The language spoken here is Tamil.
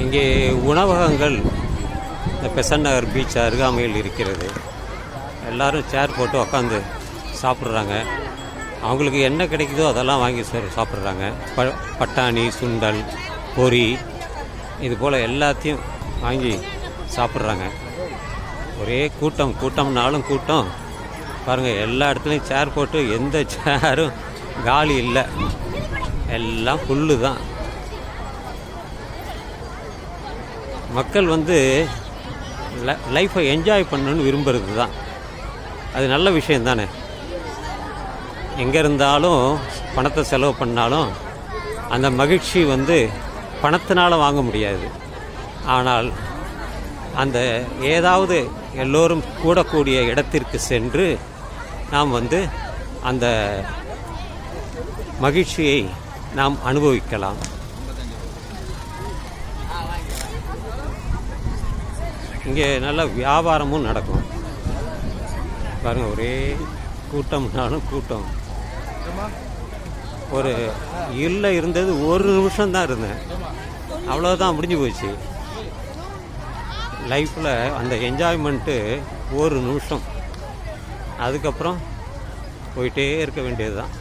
இங்கே உணவகங்கள் இந்த பெசன்ட் நகர் பீச் அருகாமையில் இருக்கிறது. எல்லோரும் சேர் போட்டு உக்காந்து சாப்பிட்றாங்க. அவங்களுக்கு என்ன கிடைக்குதோ அதெல்லாம் வாங்கி சாப்பிட்றாங்க. பட்டாணி, சுண்டல், பொரி, இது போல் எல்லாத்தையும் வாங்கி சாப்பிட்றாங்க. ஒரே கூட்டம்னாலும் கூட்டம் பாருங்கள். எல்லா இடத்துலையும் சேர் போட்டு எந்த சேரும் காலி இல்லை, எல்லாம் ஃபுல்லு தான். மக்கள் லைஃப்பை என்ஜாய் பண்ணணுன்னு விரும்புகிறது தான். அது நல்ல விஷயம் தானே. எங்கே இருந்தாலும் பணத்தை செலவு பண்ணாலும் அந்த மகிழ்ச்சி பணத்தினால் வாங்க முடியாது. ஆனால் அந்த ஏதாவது எல்லோரும் கூடக்கூடிய இடத்திற்கு சென்று நாம் அந்த மகிழ்ச்சியை நாம் அனுபவிக்கலாம். இங்கே நல்ல வியாபாரமும் நடக்கும் பாருங்கள். ஒரே கூட்டம்னாலும் கூட்டம். ஒரு இருந்தது ஒரு நிமிஷம்தான் இருந்தேன், அவ்வளோதான், முடிஞ்சு போச்சு. லைஃப்பில் அந்த என்ஜாய்மெண்ட்டு ஒரு நிமிஷம், அதுக்கப்புறம் போயிட்டே இருக்க வேண்டியது தான்.